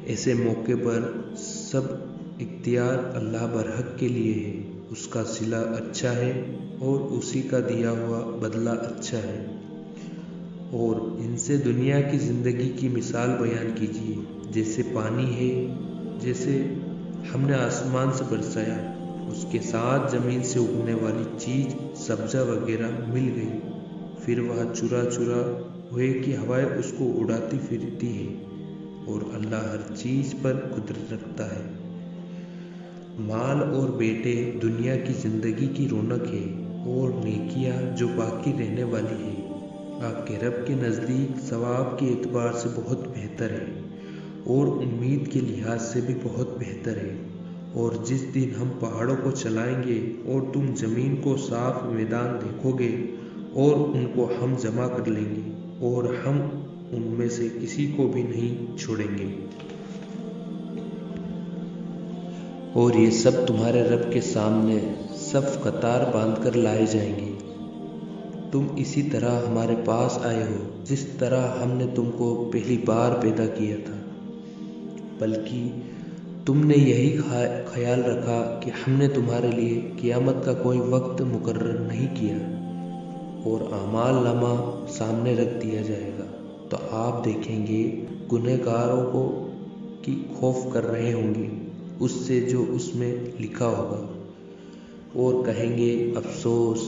ایسے موقع پر سب اختیار اللہ برحق کے لیے ہے، اس کا صلہ اچھا ہے اور اسی کا دیا ہوا بدلہ اچھا ہے۔ اور ان سے دنیا کی زندگی کی مثال بیان کیجیے، جیسے پانی ہے جسے ہم نے آسمان سے برسایا، اس کے ساتھ زمین سے اگنے والی چیز سبزہ وغیرہ مل گئی، پھر وہ چرا چرا ہوئے کہ ہوائیں اس کو اڑاتی پھرتی ہے، اور اللہ ہر چیز پر قدرت رکھتا ہے۔ مال اور بیٹے دنیا کی زندگی کی رونق ہے، اور نیکیاں جو باقی رہنے والی ہے آپ کے رب کے نزدیک ثواب کے اعتبار سے بہت بہتر ہے، اور امید کے لحاظ سے بھی بہت بہتر ہے۔ اور جس دن ہم پہاڑوں کو چلائیں گے اور تم زمین کو صاف میدان دیکھو گے، اور ان کو ہم جمع کر لیں گے، اور ہم ان میں سے کسی کو بھی نہیں چھوڑیں گے۔ اور یہ سب تمہارے رب کے سامنے صف قطار باندھ کر لائے جائیں گے۔ تم اسی طرح ہمارے پاس آئے ہو جس طرح ہم نے تم کو پہلی بار پیدا کیا تھا، بلکہ تم نے یہی خیال رکھا کہ ہم نے تمہارے لیے قیامت کا کوئی وقت مقرر نہیں کیا، اور اعمال نامہ سامنے رکھ دیا جائے گا تو آپ دیکھیں گے گنہگاروں کو کی خوف کر رہے ہوں گے اس سے جو اس میں لکھا ہوگا، اور کہیں گے افسوس،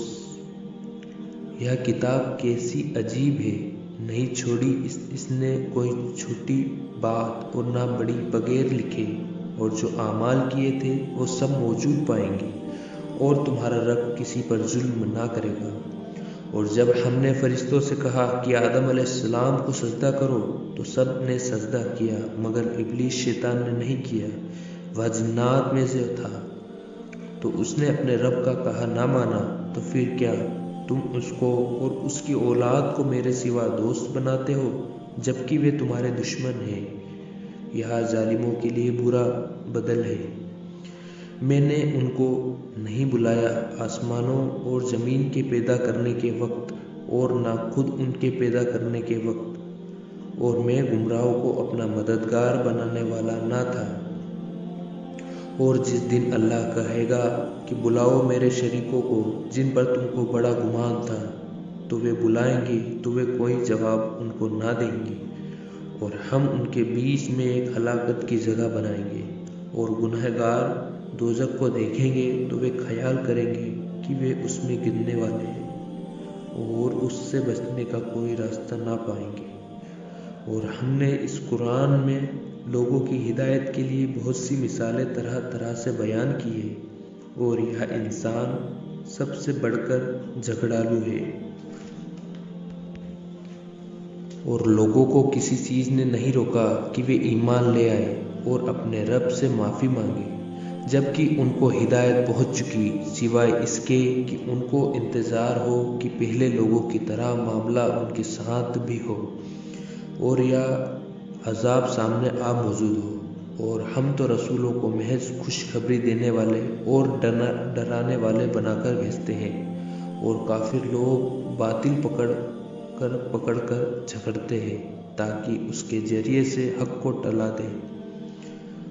یہ کتاب کیسی عجیب ہے، نہیں چھوڑی اس نے کوئی چھوٹی بات اور نہ بڑی بغیر لکھے، اور جو اعمال کیے تھے وہ سب موجود پائیں گے، اور تمہارا رب کسی پر ظلم نہ کرے گا۔ اور جب ہم نے فرشتوں سے کہا کہ آدم علیہ السلام کو سجدہ کرو تو سب نے سجدہ کیا مگر ابلیس شیطان نے نہیں کیا، وہ جنات میں سے تھا، تو اس نے اپنے رب کا کہا نہ مانا۔ تو پھر کیا تم اس کو اور اس کی اولاد کو میرے سوا دوست بناتے ہو جبکہ وہ تمہارے دشمن ہیں؟ یہ ظالموں کے لیے برا بدل ہے۔ میں نے ان کو نہیں بلایا آسمانوں اور زمین کے پیدا کرنے کے وقت، اور نہ خود ان کے پیدا کرنے کے وقت، اور میں گمراہوں کو اپنا مددگار بنانے والا نہ تھا۔ اور جس دن اللہ کہے گا کہ بلاؤ میرے شریکوں کو جن پر تم کو بڑا گمان تھا، تو وہ بلائیں گے تو وہ کوئی جواب ان کو نہ دیں گے، اور ہم ان کے بیچ میں ایک ہلاکت کی جگہ بنائیں گے، اور گنہگار دوزخ کو دیکھیں گے تو وہ خیال کریں گے کہ وہ اس میں گرنے والے ہیں، اور اس سے بچنے کا کوئی راستہ نہ پائیں گے۔ اور ہم نے اس قرآن میں لوگوں کی ہدایت کے لیے بہت سی مثالیں طرح طرح سے بیان کی ہیں، اور یہ انسان سب سے بڑھ کر جھگڑالو ہے۔ اور لوگوں کو کسی چیز نے نہیں روکا کہ وہ ایمان لے آئے اور اپنے رب سے معافی مانگے جبکہ ان کو ہدایت پہنچ چکی، سوائے اس کے کہ ان کو انتظار ہو کہ پہلے لوگوں کی طرح معاملہ ان کے ساتھ بھی ہو، اور یا عذاب سامنے آ موجود ہو۔ اور ہم تو رسولوں کو محض خوشخبری دینے والے اور ڈرانے والے بنا کر بھیجتے ہیں، اور کافر لوگ باطل پکڑ کر جھگڑتے ہیں تاکہ اس کے ذریعے سے حق کو ٹلا دیں،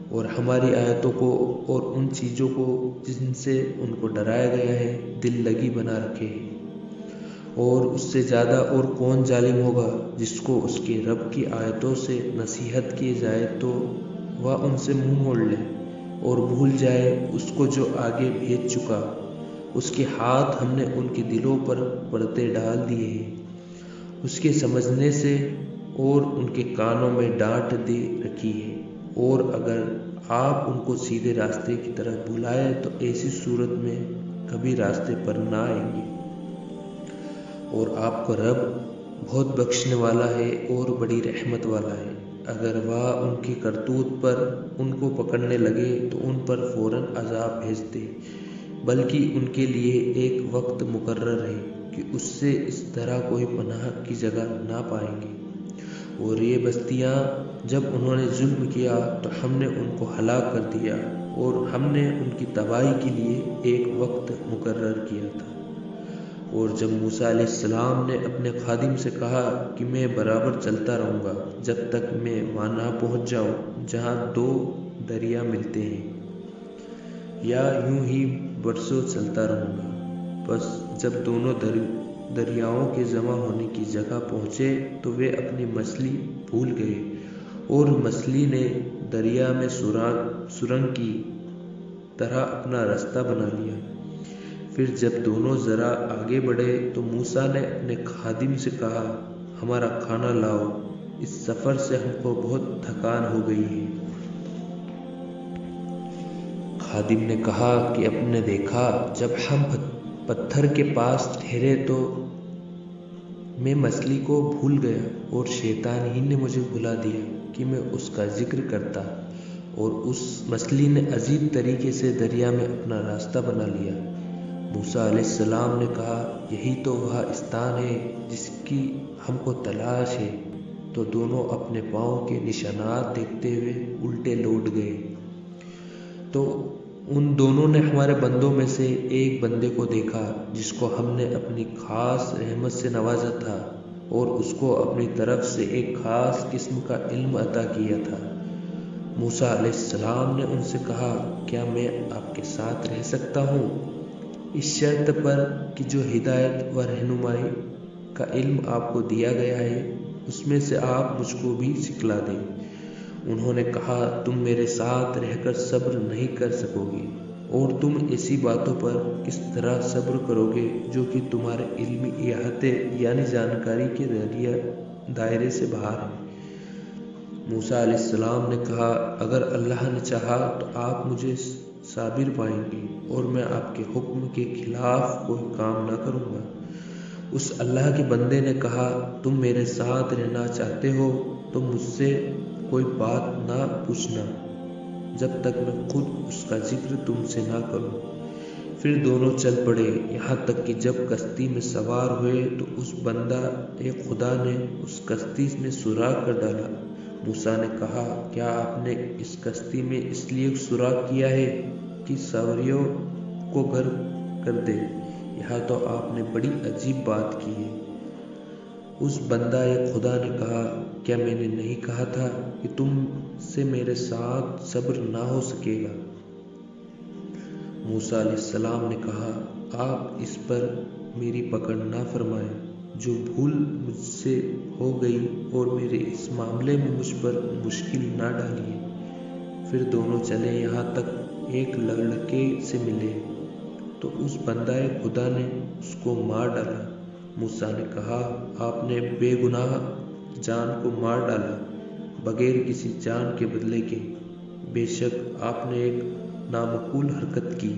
اور ہماری آیتوں کو اور ان چیزوں کو جن سے ان کو ڈرایا گیا ہے دل لگی بنا رکھے ہیں۔ اور اس سے زیادہ اور کون ظالم ہوگا جس کو اس کے رب کی آیتوں سے نصیحت کی جائے تو وہ ان سے منہ موڑ لے اور بھول جائے اس کو جو آگے بھیج چکا، اس کے ہاتھ ہم نے ان کے دلوں پر پردے ڈال دیے ہیں اس کے سمجھنے سے، اور ان کے کانوں میں ڈانٹ دے رکھی ہے، اور اگر آپ ان کو سیدھے راستے کی طرف بلائیں تو ایسی صورت میں کبھی راستے پر نہ آئیں گے۔ اور آپ کا رب بہت بخشنے والا ہے اور بڑی رحمت والا ہے۔ اگر وہ ان کی کرتوت پر ان کو پکڑنے لگے تو ان پر فوراً عذاب بھیج دے، بلکہ ان کے لیے ایک وقت مقرر ہے کہ اس سے اس طرح کوئی پناہ کی جگہ نہ پائیں گے۔ اور یہ بستیاں جب انہوں نے ظلم کیا تو ہم نے ان کو ہلاک کر دیا، اور ہم نے ان کی تباہی کے لیے ایک وقت مقرر کیا تھا۔ اور جب موسیٰ علیہ السلام نے اپنے خادم سے کہا کہ میں برابر چلتا رہوں گا جب تک میں وہاں نہ پہنچ جاؤں جہاں دو دریا ملتے ہیں، یا یوں ہی برسوں چلتا رہوں گا، بس جب دونوں دریاؤں کے جمع ہونے کی جگہ پہنچے تو وہ اپنی مچھلی بھول گئے، اور مچھلی نے دریا میں سرنگ کی، طرح اپنا راستہ بنا لیا۔ پھر جب دونوں ذرا آگے بڑھے تو موسیٰ نے اپنے خادم سے کہا، ہمارا کھانا لاؤ، اس سفر سے ہم کو بہت تھکان ہو گئی ہے۔ خادم نے کہا کہ اب نے دیکھا جب ہم پتھر کے پاس ٹھہرے تو میں مچھلی کو بھول گیا اور شیطان ہی نے مجھے بھلا دیا کہ میں اس کا ذکر کرتا، اور اس مچھلی نے عجیب طریقے سے دریا میں اپنا راستہ بنا لیا۔ موسیٰ علیہ السلام نے کہا، یہی تو وہ استان ہے جس کی ہم کو تلاش ہے۔ تو دونوں اپنے پاؤں کے نشانات دیکھتے ہوئے الٹے لوٹ گئے۔ تو ان دونوں نے ہمارے بندوں میں سے ایک بندے کو دیکھا جس کو ہم نے اپنی خاص رحمت سے نوازا تھا اور اس کو اپنی طرف سے ایک خاص قسم کا علم عطا کیا تھا۔ موسیٰ علیہ السلام نے ان سے کہا، کیا میں آپ کے ساتھ رہ سکتا ہوں اس شرط پر کہ جو ہدایت و رہنمائی کا علم آپ کو دیا گیا ہے اس میں سے آپ مجھ کو بھی سکھلا دیں۔ انہوں نے کہا، تم میرے ساتھ رہ کر صبر نہیں کر سکو گے، اور تم ایسی باتوں پر کس طرح صبر کرو گے جو کہ تمہارے علمی احاطے یعنی جانکاری کے دائرے سے باہر ہے۔ موسیٰ علیہ السلام نے کہا، اگر اللہ نے چاہا تو آپ مجھے صابر پائیں گے اور میں آپ کے حکم کے خلاف کوئی کام نہ کروں گا۔ اس اللہ کے بندے نے کہا، تم میرے ساتھ رہنا چاہتے ہو تو مجھ سے کوئی بات نہ پوچھنا جب تک میں خود اس کا ذکر تم سے نہ کروں۔ پھر دونوں چل پڑے، یہاں تک کہ جب کشتی میں سوار ہوئے تو اس بندہ خدا نے اس کشتی میں سوراخ کر ڈالا۔ موسیٰ نے کہا، کیا آپ نے اس کشتی میں اس لیے سوراخ کیا ہے کہ سواریوں کو غرق کر دے؟ یہاں تو آپ نے بڑی عجیب بات کی ہے۔ اس بندہ خدا نے کہا، کیا میں نے نہیں کہا تھا کہ تم سے میرے ساتھ صبر نہ ہو سکے گا؟ موسیٰ علیہ السلام نے کہا، آپ اس پر میری پکڑ نہ فرمائیں، جو بھول مجھ سے ہو گئی اور میرے اس معاملے میں مجھ پر مشکل نہ ڈالیے۔ پھر دونوں چلے یہاں تک ایک لڑکے سے ملے تو اس بندہ خدا نے اس کو مار ڈالا۔ موسیٰ نے کہا، آپ نے بے گناہ جان کو مار ڈالا بغیر کسی جان کے بدلے کے، بے شک آپ نے ایک نامعقول حرکت کی۔